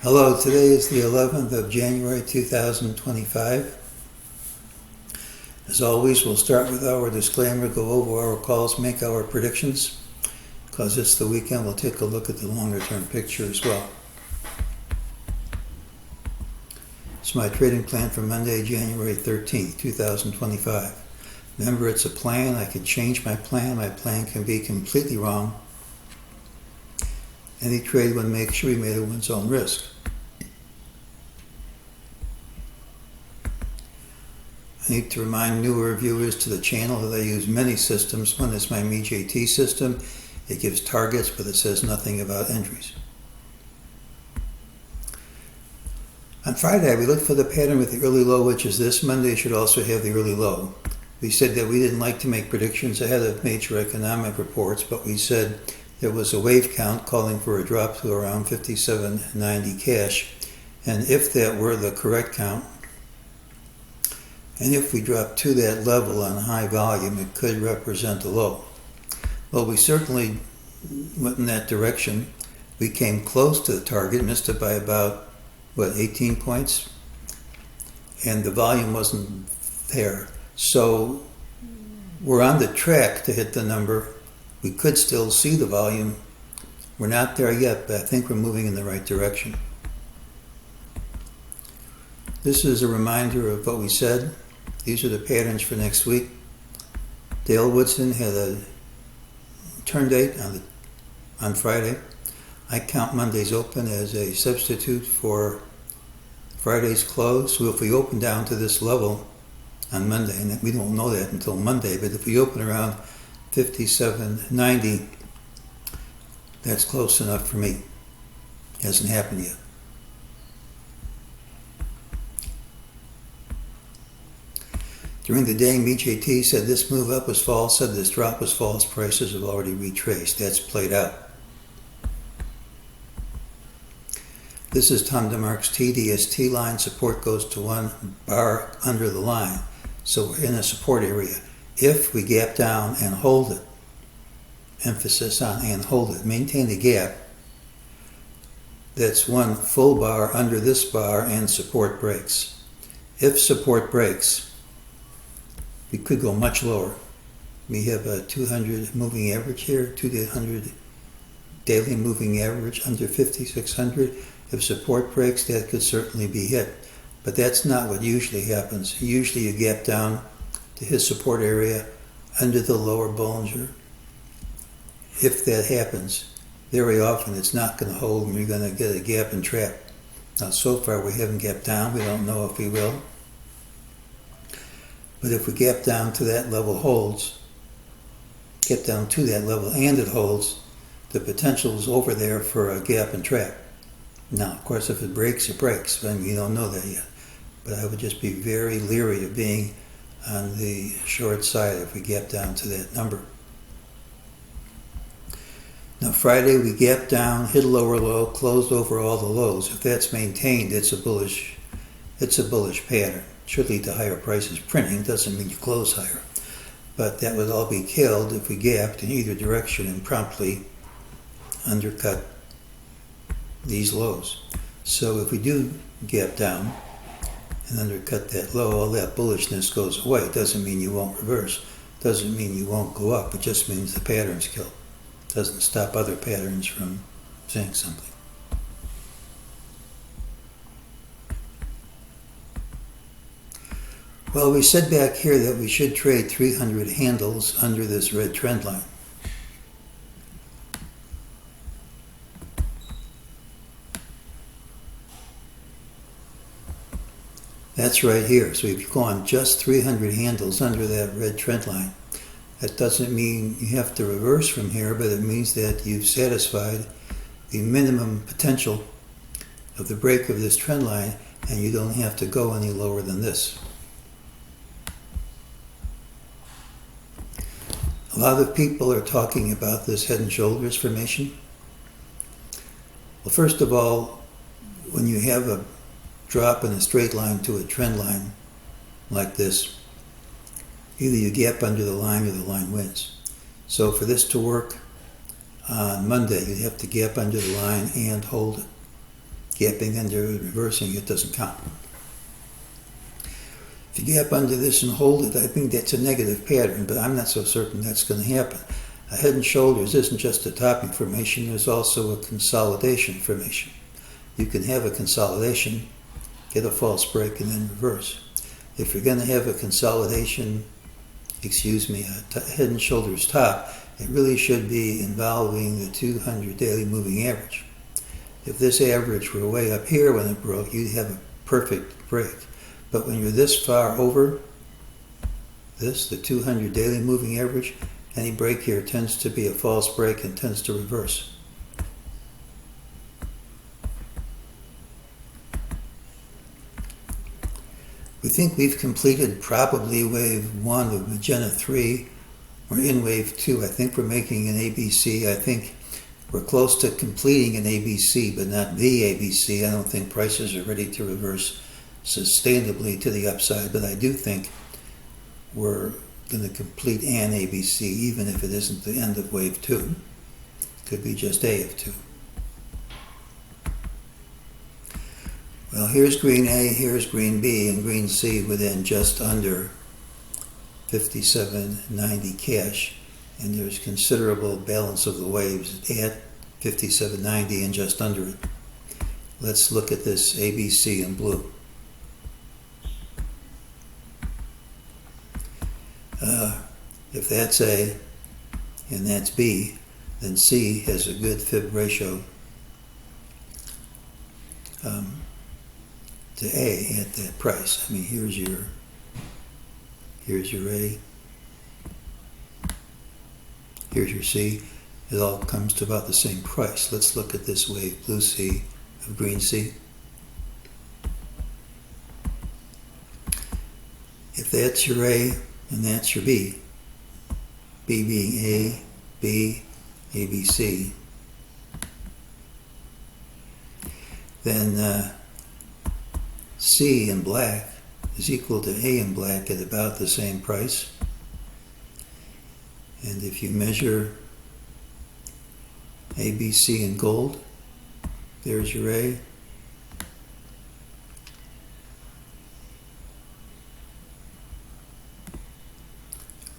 Hello, today is the 11th of January 2025. As always, we'll start with our disclaimer, go over our calls, make our predictions. Because it's the weekend, we'll take a look at the longer term picture as well. It's my trading plan for Monday, January 13th, 2025. Remember, it's a plan. I could change my plan. My plan can be completely wrong. Any trade one makes sure he made at one's own risk. I need to remind newer viewers to the channel that I use many systems. One is my MEJT system. It gives targets, but it says nothing about entries. On Friday, we looked for the pattern with the early low, which is this. Monday should also have the early low. We said that we didn't like to make predictions ahead of major economic reports, but we said there was a wave count calling for a drop to around 57.90 cash. And if that were the correct count, and if we drop to that level on high volume, it could represent a low. Well, we certainly went in that direction. We came close to the target, missed it by about, 18 points? And the volume wasn't there. So we're on the track to hit the number. We could still see the volume. We're not there yet, but I think we're moving in the right direction. This is a reminder of what we said. These are the patterns for next week. Dale Woodson had a turn date on Friday. I count Monday's open as a substitute for Friday's close. So if we open down to this level on Monday, and we don't know that until Monday, but if we open around 57.90, that's close enough for me. Hasn't happened yet. During the day, MEJT said this move up was false, said this drop was false, prices have already retraced. That's played out. This is Tom DeMark's TDST line. Support goes to one bar under the line. So we're in a support area. If we gap down and hold it, emphasis on and hold it, maintain the gap, that's one full bar under this bar and support breaks. If support breaks, we could go much lower. We have a 200 moving average here, 200 daily moving average under 5,600. If support breaks, that could certainly be hit. But that's not what usually happens. Usually you gap down to his support area under the lower Bollinger. If that happens, very often it's not going to hold and you're going to get a gap and trap. Now so far we haven't gapped down. We don't know if we will. But if we gap down to that level holds, get down to that level and it holds, the potential is over there for a gap and trap. Now, of course, if it breaks, it breaks. And we don't know that yet. But I would just be very leery of being on the short side if we gap down to that number. Now, Friday, we gapped down, hit a lower low, closed over all the lows. If that's maintained, it's a bullish pattern. Should lead to higher prices. Printing doesn't mean you close higher. But that would all be killed if we gapped in either direction and promptly undercut these lows. So if we do gap down and undercut that low, all that bullishness goes away. It doesn't mean you won't reverse. It doesn't mean you won't go up. It just means the pattern's killed. It doesn't stop other patterns from saying something. Well, we said back here that we should trade 300 handles under this red trend line. That's right here. So if you go on just 300 handles under that red trend line, that doesn't mean you have to reverse from here, but it means that you've satisfied the minimum potential of the break of this trend line and you don't have to go any lower than this. A lot of people are talking about this head and shoulders formation. Well, first of all, when you have a drop in a straight line to a trend line like this, either you gap under the line or the line wins. So for this to work on Monday, you'd have to gap under the line and hold it. Gapping under and reversing it doesn't count. If you gap under this and hold it, I think that's a negative pattern, but I'm not so certain that's going to happen. A head and shoulders isn't just a topping formation, there's also a consolidation formation. You can have a consolidation, get a false break, and then reverse. If you're going to have a consolidation, a head and shoulders top, it really should be involving the 200 daily moving average. If this average were way up here when it broke, you'd have a perfect break. But when you're this far over this, the 200 daily moving average, any break here tends to be a false break and tends to reverse. We think we've completed probably wave 1 of Magenta 3. We're in wave 2. I think we're making an ABC. I think we're close to completing an ABC, but not the ABC. I don't think prices are ready to reverse sustainably to the upside, but I do think we're going to complete an ABC, even if it isn't the end of wave 2. Could be just A of 2. Well, here's green A, here's green B, and green C within just under 57.90 cash, and there's considerable balance of the waves at 57.90 and just under it. Let's look at this ABC in blue. If that's A and that's B, then C has a good fib ratio to A at that price. I mean, here's your A, here's your C. It all comes to about the same price. Let's look at this wave blue C of green C. If that's your A and that's your B, B being A, B, A, B, C, then C in black is equal to A in black at about the same price. And if you measure A, B, C in gold, there's your A.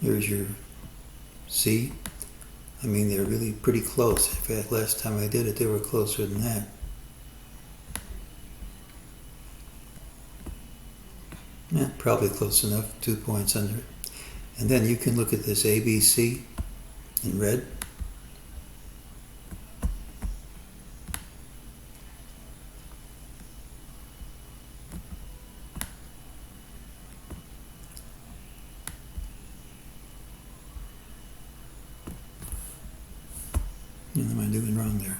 Here's your C. I mean, they're really pretty close. In fact, last time I did it, they were closer than that. Yeah, probably close enough, 2 points under it. And then you can look at this ABC in red. What am I doing wrong there?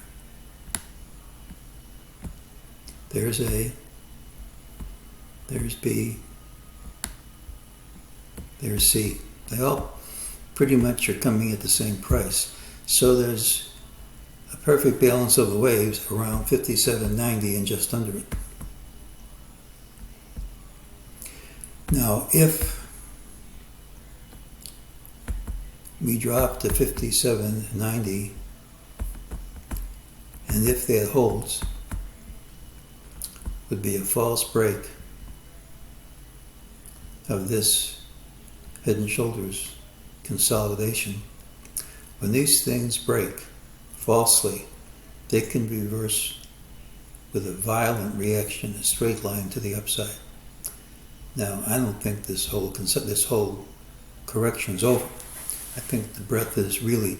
There's A, there's B, there's C. They all pretty much are coming at the same price. So there's a perfect balance of the waves around 57.90 and just under it. Now, if we drop to 57.90, and if that holds, would be a false break of this head and shoulders consolidation. When these things break falsely, they can reverse with a violent reaction, a straight line to the upside. Now, I don't think this whole correction is over. I think the breadth is really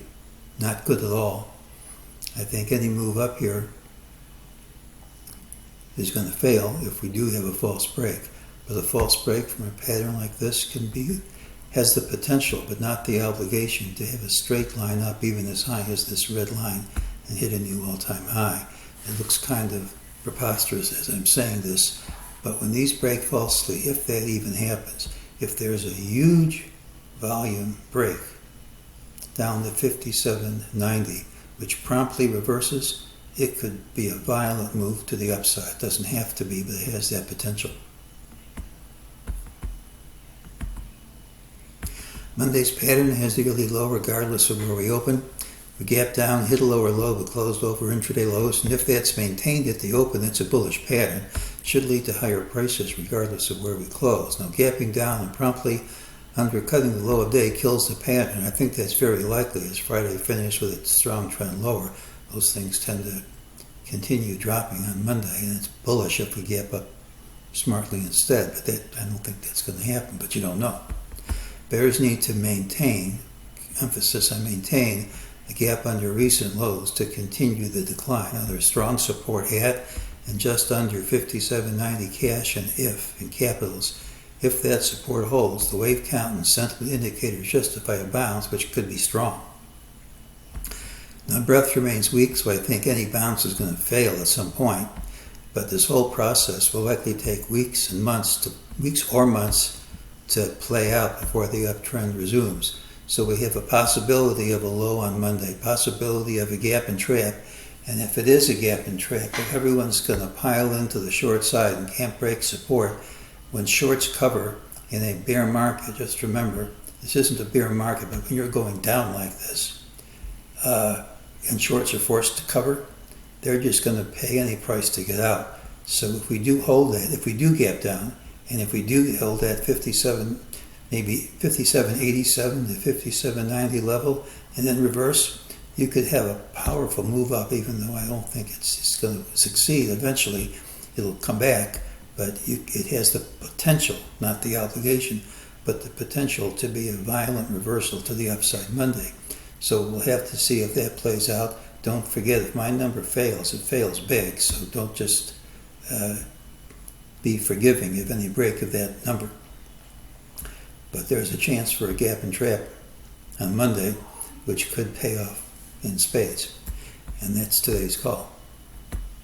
not good at all. I think any move up here is going to fail if we do have a false break. But a false break from a pattern like this has the potential, but not the obligation, to have a straight line up even as high as this red line and hit a new all-time high. It looks kind of preposterous as I'm saying this, but when these break falsely, if that even happens, if there's a huge volume break down to 57.90, which promptly reverses, it could be a violent move to the upside. It doesn't have to be, but it has that potential. Monday's pattern has the early low regardless of where we open. We gap down, hit a lower low, but closed over intraday lows, and if that's maintained at the open, it's a bullish pattern. It should lead to higher prices regardless of where we close. Now, gapping down and promptly undercutting the low of day kills the pattern. I think that's very likely as Friday finished with its strong trend lower. Those things tend to continue dropping on Monday, and it's bullish if we gap up smartly instead, but I don't think that's going to happen, but you don't know. Bears need to maintain, emphasis on maintain, the gap under recent lows to continue the decline. Now, there's strong support at and just under 57.90 cash and if in capitals. If that support holds, the wave count and sentiment indicators justify a bounce, which could be strong. Now, breadth remains weak, so I think any bounce is going to fail at some point. But this whole process will likely take weeks or months to play out before the uptrend resumes. So we have a possibility of a low on Monday, possibility of a gap and trap. And if it is a gap and trap, if everyone's going to pile into the short side and can't break support, when shorts cover in a bear market, just remember, this isn't a bear market, but when you're going down like this, and shorts are forced to cover, they're just going to pay any price to get out. So if we do hold that, if we do gap down, and if we do hold that 57, maybe 57.87 to 57.90 level, and then reverse, you could have a powerful move up, even though I don't think it's going to succeed. Eventually, it'll come back, but it has the potential, not the obligation, but the potential to be a violent reversal to the upside Monday. So we'll have to see if that plays out. Don't forget, if my number fails, it fails big, so don't just be forgiving of any break of that number. But there's a chance for a gap and trap on Monday, which could pay off in spades. And that's today's call.